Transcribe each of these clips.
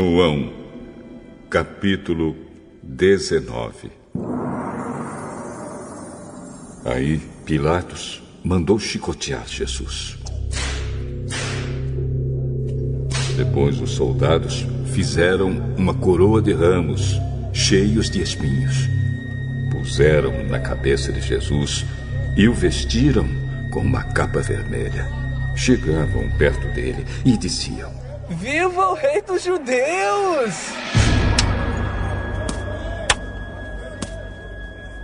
João, capítulo 19. Aí Pilatos mandou chicotear Jesus. Depois os soldados fizeram uma coroa de ramos cheios de espinhos. Puseram na cabeça de Jesus e o vestiram com uma capa vermelha. Chegavam perto dele e diziam: Viva o rei dos judeus!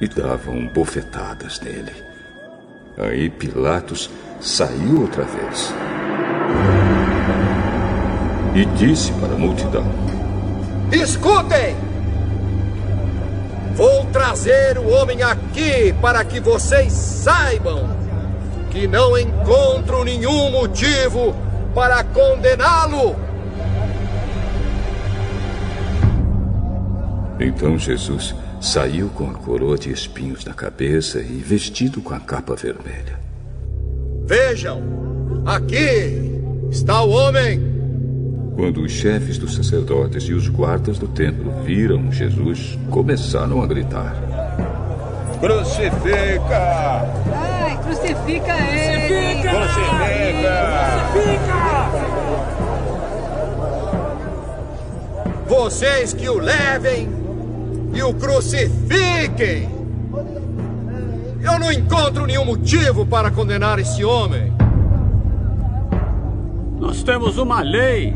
E davam bofetadas nele. Aí Pilatos saiu outra vez e disse para a multidão: Escutem! Vou trazer o homem aqui para que vocês saibam que não encontro nenhum motivo para condená-lo. Então Jesus saiu com a coroa de espinhos na cabeça e vestido com a capa vermelha. Vejam, aqui está o homem. Quando os chefes dos sacerdotes e os guardas do templo viram Jesus, começaram a gritar: Crucifica! Ai, crucifica ele! Crucifica! Vocês que o levem e o crucifiquem! Eu não encontro nenhum motivo para condenar esse homem. Nós temos uma lei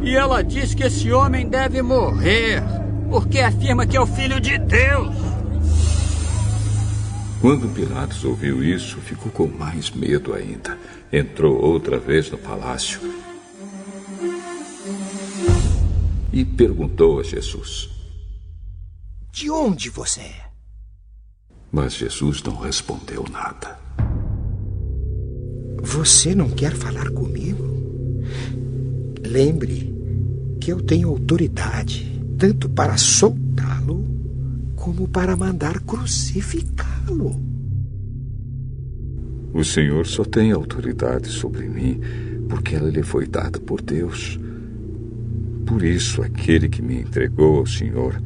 e ela diz que esse homem deve morrer, porque afirma que é o Filho de Deus. Quando Pilatos ouviu isso, ficou com mais medo ainda. Entrou outra vez no palácio e perguntou a Jesus: De onde você é? Mas Jesus não respondeu nada. Você não quer falar comigo? Lembre que eu tenho autoridade tanto para soltá-lo como para mandar crucificá-lo. O Senhor só tem autoridade sobre mim porque ela lhe foi dada por Deus. Por isso, aquele que me entregou ao Senhor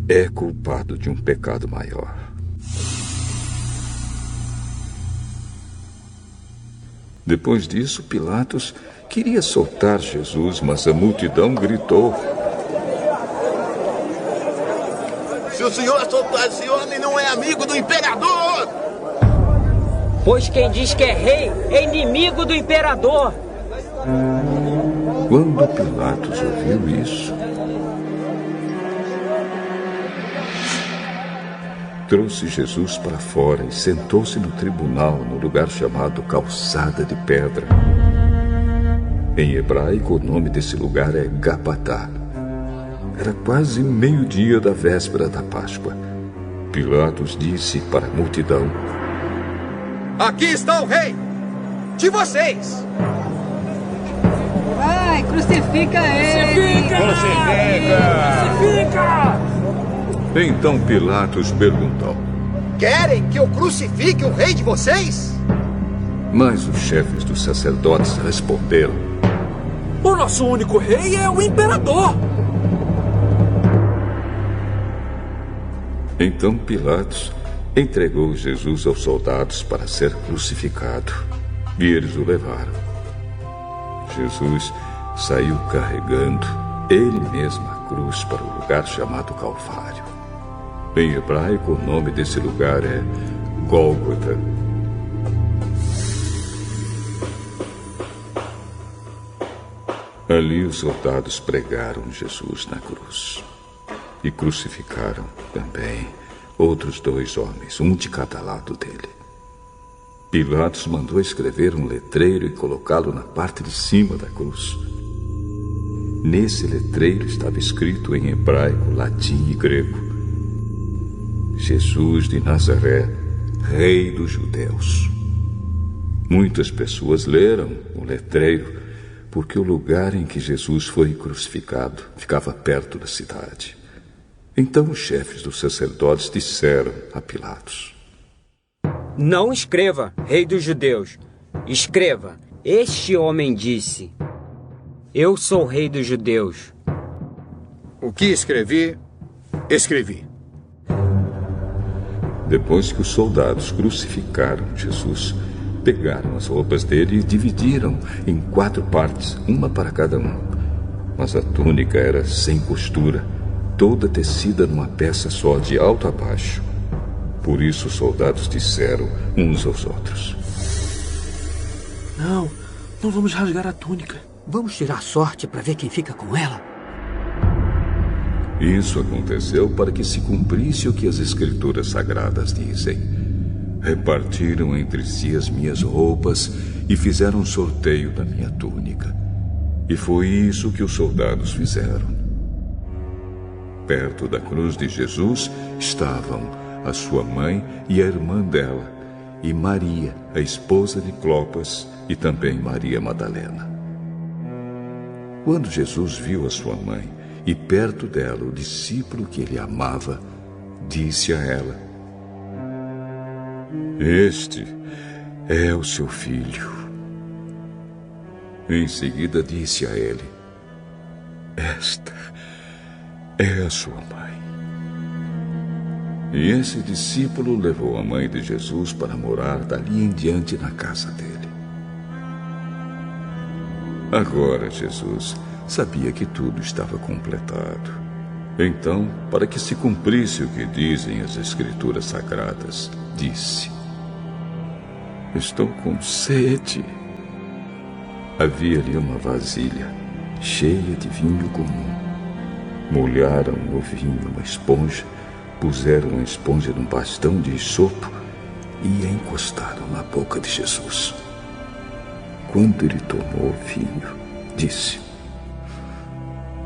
é culpado de um pecado maior. Depois disso, Pilatos queria soltar Jesus, mas a multidão gritou: Se o senhor soltar esse homem, não é amigo do imperador! Pois quem diz que é rei é inimigo do imperador. Quando Pilatos ouviu isso, trouxe Jesus para fora e sentou-se no tribunal, no lugar chamado Calçada de Pedra. Em hebraico, o nome desse lugar é Gabatá. Era quase meio-dia da véspera da Páscoa. Pilatos disse para a multidão: Aqui está o rei de vocês. Ai, crucifica ele! Crucifica! Então Pilatos perguntou: Querem que eu crucifique o rei de vocês? Mas os chefes dos sacerdotes responderam: O nosso único rei é o imperador! Então Pilatos entregou Jesus aos soldados para ser crucificado, e eles o levaram. Jesus saiu carregando ele mesmo a cruz para o lugar chamado Calvário. Em hebraico, o nome desse lugar é Gólgota. Ali os soldados pregaram Jesus na cruz e crucificaram também outros 2 homens, um de cada lado dele. Pilatos mandou escrever um letreiro e colocá-lo na parte de cima da cruz. Nesse letreiro estava escrito em hebraico, latim e grego: Jesus de Nazaré, Rei dos Judeus. Muitas pessoas leram o letreiro porque o lugar em que Jesus foi crucificado ficava perto da cidade. Então os chefes dos sacerdotes disseram a Pilatos: Não escreva, Rei dos Judeus. Escreva, este homem disse: Eu sou Rei dos Judeus. O que escrevi, escrevi. Depois que os soldados crucificaram Jesus, pegaram as roupas dele e dividiram em 4 partes, uma para cada um. Mas a túnica era sem costura, toda tecida numa peça só, de alto a baixo. Por isso os soldados disseram uns aos outros: Não vamos rasgar a túnica. Vamos tirar sorte para ver quem fica com ela. Isso aconteceu para que se cumprisse o que as Escrituras Sagradas dizem. Repartiram entre si as minhas roupas e fizeram um sorteio da minha túnica. E foi isso que os soldados fizeram. Perto da cruz de Jesus estavam a sua mãe e a irmã dela, e Maria, a esposa de Clopas, e também Maria Madalena. Quando Jesus viu a sua mãe e perto dela o discípulo que ele amava, disse a ela: Este é o seu filho. Em seguida disse a ele: Esta é a sua mãe. E esse discípulo levou a mãe de Jesus para morar dali em diante na casa dele. Agora Jesus sabia que tudo estava completado. Então, para que se cumprisse o que dizem as Escrituras Sagradas, disse: Estou com sede. Havia ali uma vasilha cheia de vinho comum. Molharam no vinho uma esponja, puseram a esponja num bastão de isopo e a encostaram na boca de Jesus. Quando ele tomou o vinho, disse: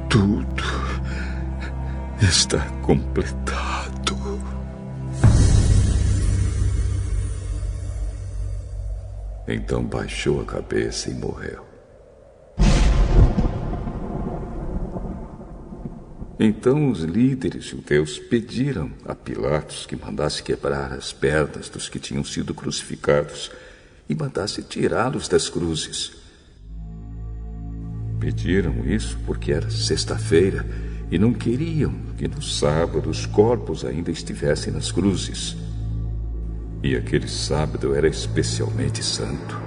Tudo está completado. Então baixou a cabeça e morreu. Então os líderes judeus pediram a Pilatos que mandasse quebrar as pernas dos que tinham sido crucificados e mandasse tirá-los das cruzes. Pediram isso porque era sexta-feira e não queriam que no sábado os corpos ainda estivessem nas cruzes. E aquele sábado era especialmente santo.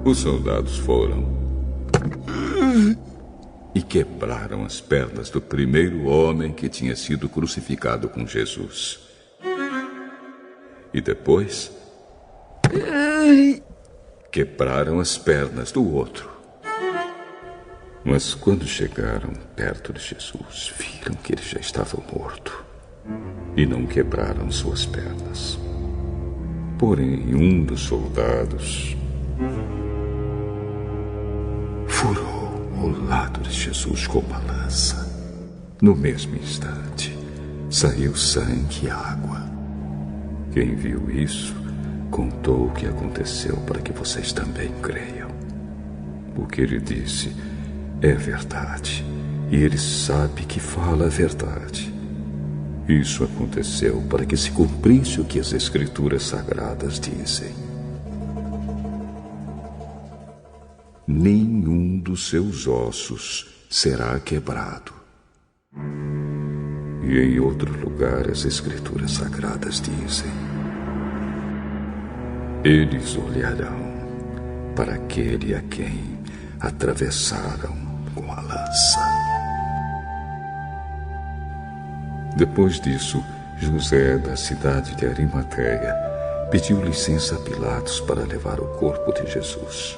Os soldados foram e quebraram as pernas do primeiro homem que tinha sido crucificado com Jesus. E depois quebraram as pernas do outro. Mas quando chegaram perto de Jesus, viram que ele já estava morto e não quebraram suas pernas. Porém, um dos soldados furou o lado de Jesus com uma lança. No mesmo instante, saiu sangue e água. Quem viu isso contou o que aconteceu para que vocês também creiam. O que ele disse é verdade, e ele sabe que fala a verdade. Isso aconteceu para que se cumprisse o que as Escrituras Sagradas dizem. Nenhum dos seus ossos será quebrado. E em outro lugar as Escrituras Sagradas dizem: eles olharão para aquele a quem atravessaram com a lança. Depois disso, José, da cidade de Arimateia, pediu licença a Pilatos para levar o corpo de Jesus.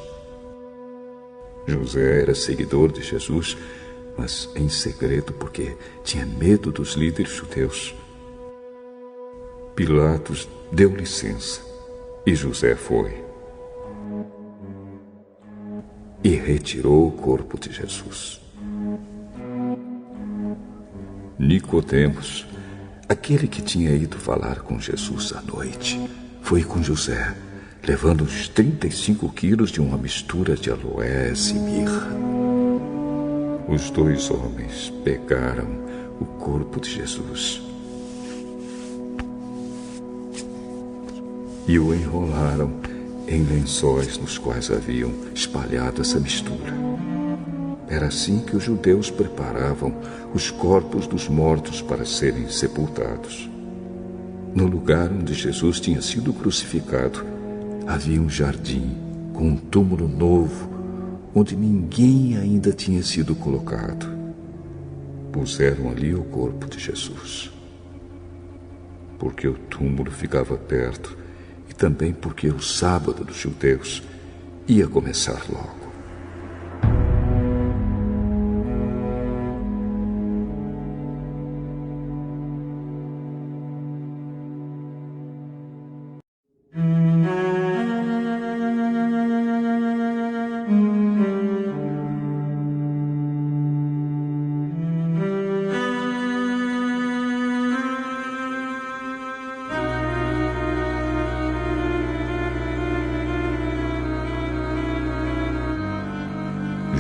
José era seguidor de Jesus, mas em segredo porque tinha medo dos líderes judeus. Pilatos deu licença e José foi e retirou o corpo de Jesus. Nicodemos, aquele que tinha ido falar com Jesus à noite, foi com José, levando uns 35 quilos de uma mistura de aloés e mirra. Os dois homens pegaram o corpo de Jesus e o enrolaram em lençóis nos quais haviam espalhado essa mistura. Era assim que os judeus preparavam os corpos dos mortos para serem sepultados. No lugar onde Jesus tinha sido crucificado, havia um jardim com um túmulo novo, onde ninguém ainda tinha sido colocado. Puseram ali o corpo de Jesus. Porque o túmulo ficava perto e também porque o sábado dos judeus ia começar logo.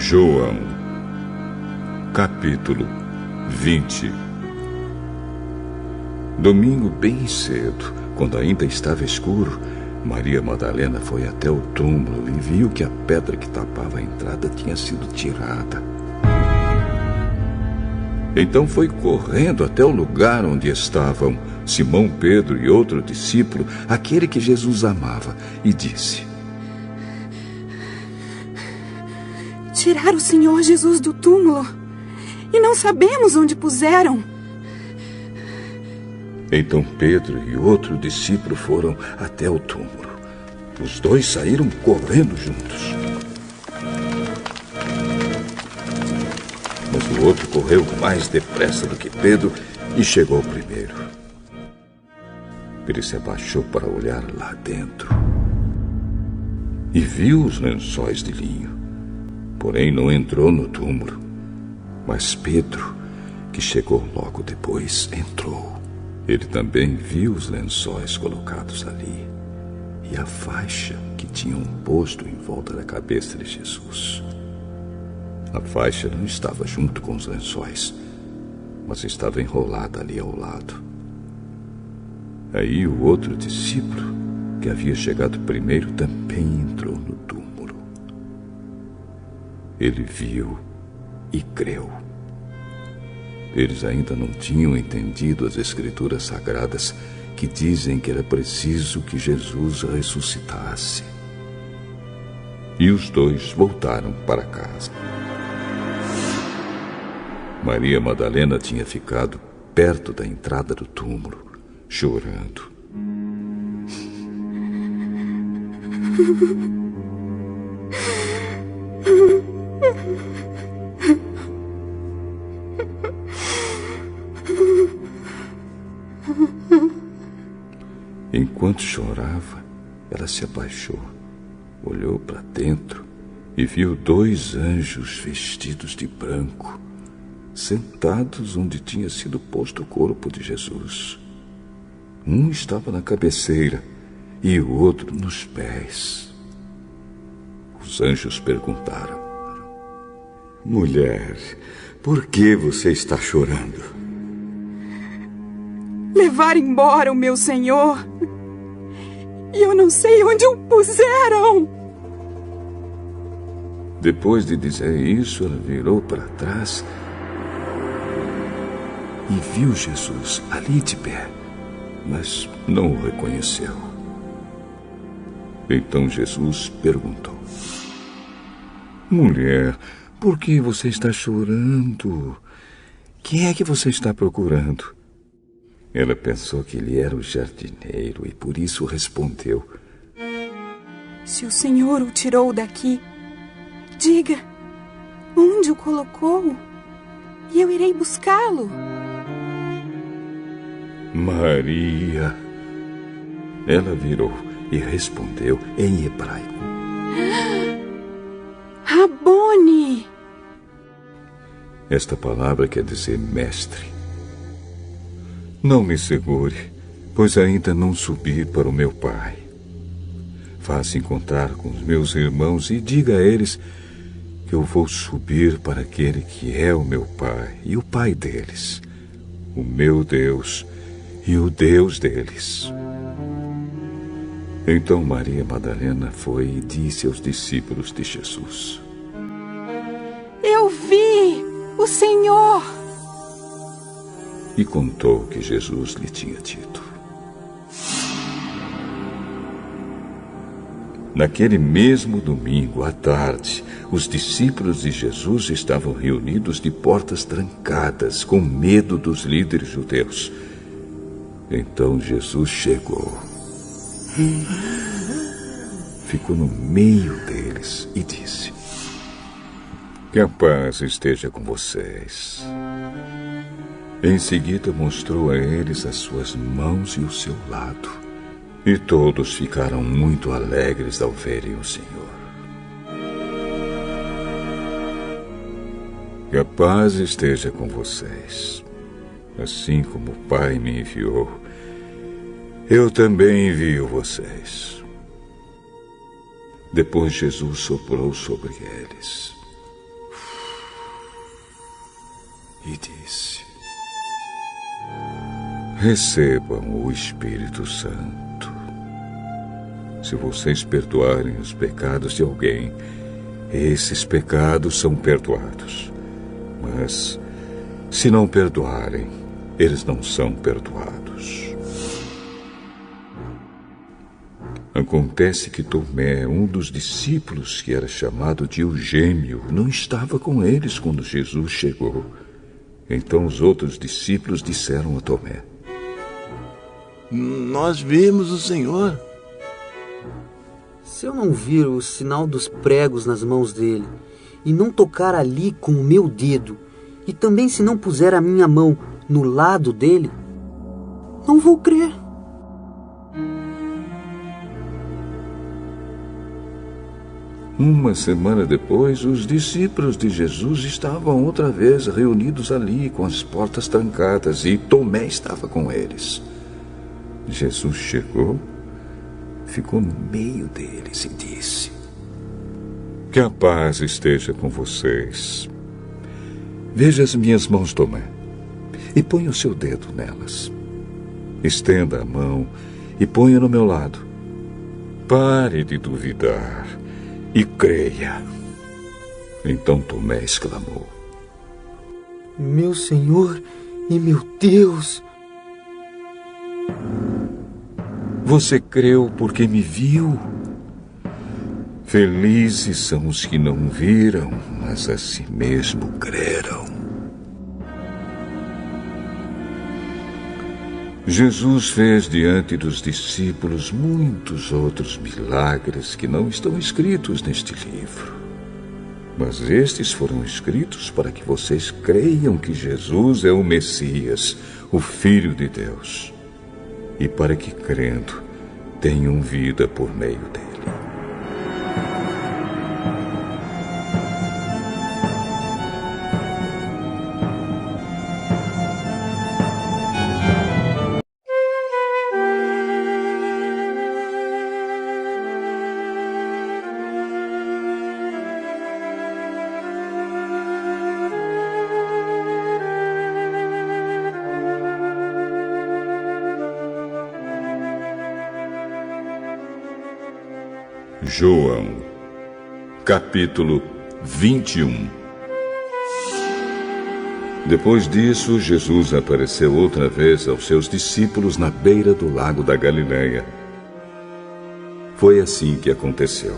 João, capítulo 20. Domingo bem cedo, quando ainda estava escuro, Maria Madalena foi até o túmulo e viu que a pedra que tapava a entrada tinha sido tirada. Então foi correndo até o lugar onde estavam Simão Pedro e outro discípulo, aquele que Jesus amava, e disse: Tiraram o Senhor Jesus do túmulo e não sabemos onde puseram. Então Pedro e outro discípulo foram até o túmulo. Os dois saíram correndo juntos. Mas o outro correu mais depressa do que Pedro e chegou primeiro. Ele se abaixou para olhar lá dentro e viu os lençóis de linho. Porém, não entrou no túmulo. Mas Pedro, que chegou logo depois, entrou. Ele também viu os lençóis colocados ali e a faixa que tinham posto em volta da cabeça de Jesus. A faixa não estava junto com os lençóis, mas estava enrolada ali ao lado. Aí o outro discípulo, que havia chegado primeiro, também entrou no túmulo. Ele viu e creu. Eles ainda não tinham entendido as Escrituras Sagradas que dizem que era preciso que Jesus ressuscitasse. E os dois voltaram para casa. Maria Madalena tinha ficado perto da entrada do túmulo, chorando. Enquanto chorava, ela se abaixou, olhou para dentro e viu 2 anjos vestidos de branco, sentados onde tinha sido posto o corpo de Jesus. Um estava na cabeceira e o outro nos pés. Os anjos perguntaram: Mulher, por que você está chorando? Levaram embora o meu Senhor e eu não sei onde o puseram. Depois de dizer isso, ela virou para trás e viu Jesus ali de pé, mas não o reconheceu. Então Jesus perguntou: Mulher, por que você está chorando? Quem é que você está procurando? Ela pensou que ele era o jardineiro e por isso respondeu: Se o Senhor o tirou daqui, diga onde o colocou e eu irei buscá-lo. Maria. Ela virou e respondeu em hebraico: Rabone. Esta palavra quer dizer mestre. Não me segure, pois ainda não subi para o meu Pai. Vá-se encontrar com os meus irmãos e diga a eles que eu vou subir para aquele que é o meu Pai e o Pai deles, o meu Deus e o Deus deles. Então Maria Madalena foi e disse aos discípulos de Jesus: Eu vi o Senhor! E contou o que Jesus lhe tinha dito. Naquele mesmo domingo, à tarde, os discípulos de Jesus estavam reunidos de portas trancadas, com medo dos líderes judeus. Então Jesus chegou. Ficou no meio deles e disse: Que a paz esteja com vocês. Em seguida mostrou a eles as suas mãos e o seu lado. E todos ficaram muito alegres ao verem o Senhor. Que a paz esteja com vocês. Assim como o Pai me enviou, eu também envio vocês. Depois Jesus soprou sobre eles e disse: Recebam o Espírito Santo. Se vocês perdoarem os pecados de alguém, esses pecados são perdoados. Mas, se não perdoarem, eles não são perdoados. Acontece que Tomé, um dos discípulos que era chamado de o Gêmeo, não estava com eles quando Jesus chegou. Então os outros discípulos disseram a Tomé: Nós vimos o Senhor. Se eu não vir o sinal dos pregos nas mãos dele, e não tocar ali com o meu dedo, e também se não puser a minha mão no lado dele, não vou crer. Uma semana depois, os discípulos de Jesus estavam outra vez reunidos ali, com as portas trancadas, e Tomé estava com eles. Jesus chegou, ficou no meio deles e disse: Que a paz esteja com vocês. Veja as minhas mãos, Tomé, e ponha o seu dedo nelas. Estenda a mão e ponha no meu lado. Pare de duvidar e creia. Então Tomé exclamou: Meu Senhor e meu Deus! Você creu porque me viu? Felizes são os que não viram, mas a si mesmo creram. Jesus fez diante dos discípulos muitos outros milagres que não estão escritos neste livro. Mas estes foram escritos para que vocês creiam que Jesus é o Messias, o Filho de Deus. E para que, crendo, tenham vida por meio dele. João, capítulo 21. Depois disso, Jesus apareceu outra vez aos seus discípulos na beira do lago da Galileia. Foi assim que aconteceu.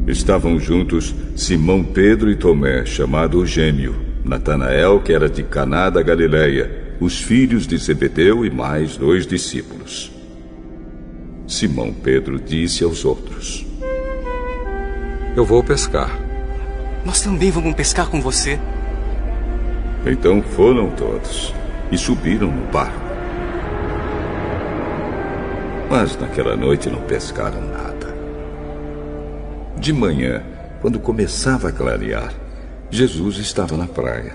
Estavam juntos Simão Pedro e Tomé, chamado o Gêmeo, Natanael, que era de Caná da Galileia, os filhos de Zebedeu e mais 2 discípulos. Simão Pedro disse aos outros: Eu vou pescar. Nós também vamos pescar com você. Então foram todos e subiram no barco. Mas naquela noite não pescaram nada. De manhã, quando começava a clarear, Jesus estava na praia.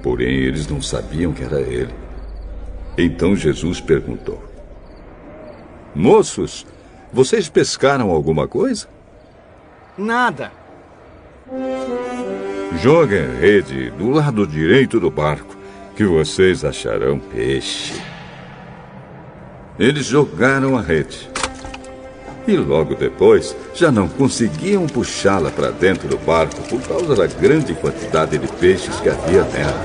Porém, eles não sabiam que era ele. Então Jesus perguntou: Moços, vocês pescaram alguma coisa? Nada. Joguem a rede do lado direito do barco, que vocês acharão peixe. Eles jogaram a rede. E logo depois, já não conseguiam puxá-la para dentro do barco por causa da grande quantidade de peixes que havia nela.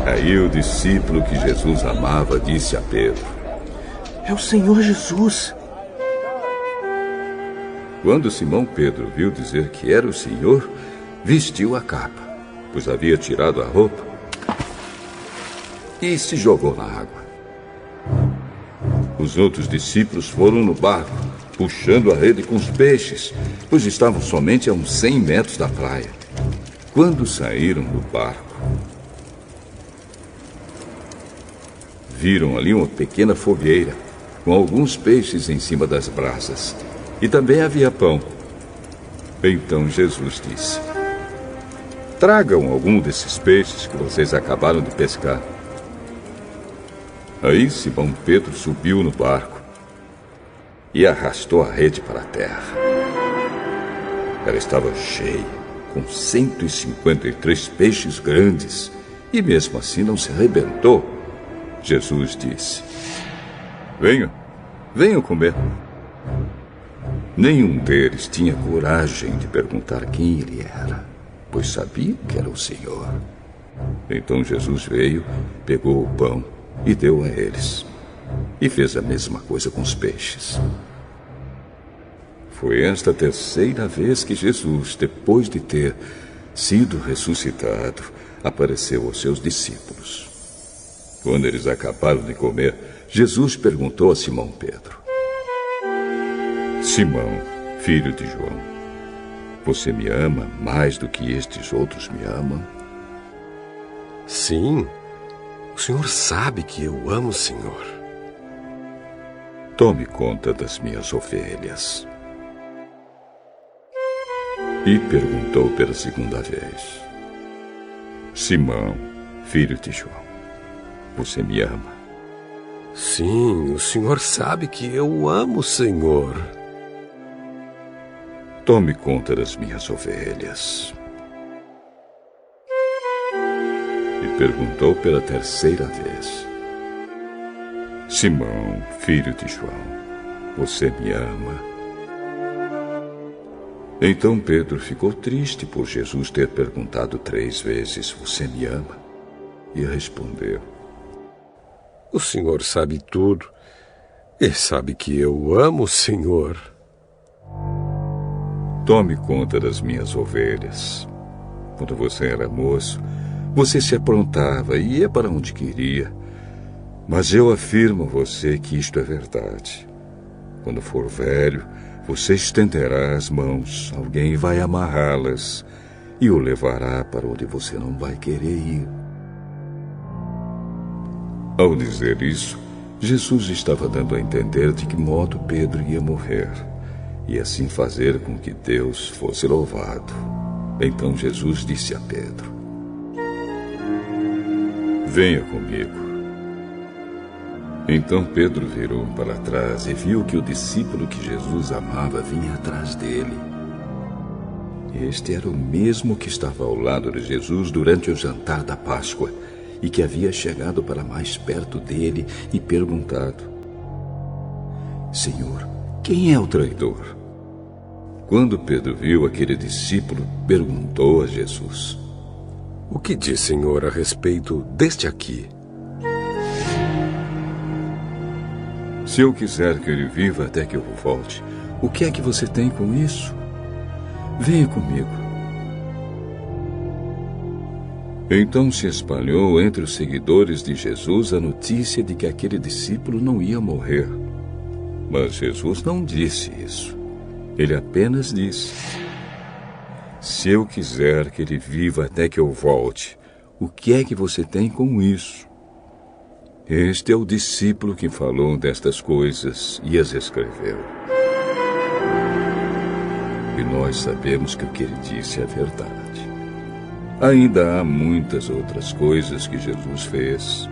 Aí o discípulo que Jesus amava disse a Pedro: É o Senhor Jesus. Quando Simão Pedro viu dizer que era o Senhor, vestiu a capa, pois havia tirado a roupa, e se jogou na água. Os outros discípulos foram no barco, puxando a rede com os peixes, pois estavam somente a uns 100 metros da praia. Quando saíram do barco, viram ali uma pequena fogueira, com alguns peixes em cima das brasas. E também havia pão. Então Jesus disse: Tragam algum desses peixes que vocês acabaram de pescar. Aí Simão Pedro subiu no barco e arrastou a rede para a terra. Ela estava cheia, com 153 peixes grandes, e mesmo assim não se arrebentou. Jesus disse: Venham comer. Nenhum deles tinha coragem de perguntar quem ele era, pois sabiam que era o Senhor. Então Jesus veio, pegou o pão e deu a eles. E fez a mesma coisa com os peixes. Foi esta a terceira vez que Jesus, depois de ter sido ressuscitado, apareceu aos seus discípulos. Quando eles acabaram de comer, Jesus perguntou a Simão Pedro: Simão, filho de João, você me ama mais do que estes outros me amam? Sim, o Senhor sabe que eu amo o Senhor. Tome conta das minhas ovelhas. E perguntou pela segunda vez: Simão, filho de João, você me ama? Sim, o Senhor sabe que eu amo o Senhor. Tome conta das minhas ovelhas. E perguntou pela terceira vez: Simão, filho de João, você me ama? Então Pedro ficou triste por Jesus ter perguntado 3 vezes: Você me ama? E respondeu: O Senhor sabe tudo e sabe que eu amo o Senhor. Tome conta das minhas ovelhas. Quando você era moço, você se aprontava e ia para onde queria. Mas eu afirmo a você que isto é verdade. Quando for velho, você estenderá as mãos, alguém vai amarrá-las e o levará para onde você não vai querer ir. Ao dizer isso, Jesus estava dando a entender de que modo Pedro ia morrer, e assim fazer com que Deus fosse louvado. Então Jesus disse a Pedro: Venha comigo. Então Pedro virou para trás e viu que o discípulo que Jesus amava vinha atrás dele. Este era o mesmo que estava ao lado de Jesus durante o jantar da Páscoa e que havia chegado para mais perto dele e perguntado: Senhor, quem é o traidor? Quando Pedro viu aquele discípulo, perguntou a Jesus: O que diz, Senhor, a respeito deste aqui? Se eu quiser que ele viva até que eu volte, o que é que você tem com isso? Venha comigo. Então se espalhou entre os seguidores de Jesus a notícia de que aquele discípulo não ia morrer. Mas Jesus não disse isso. Ele apenas disse: Se eu quiser que ele viva até que eu volte, o que é que você tem com isso? Este é o discípulo que falou destas coisas e as escreveu. E nós sabemos que o que ele disse é verdade. Ainda há muitas outras coisas que Jesus fez.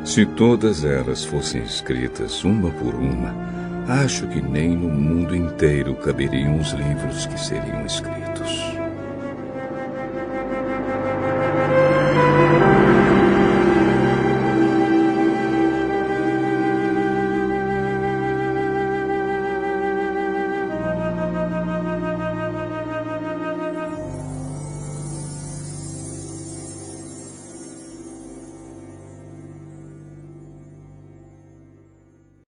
Se todas elas fossem escritas uma por uma, acho que nem no mundo inteiro caberiam os livros que seriam escritos.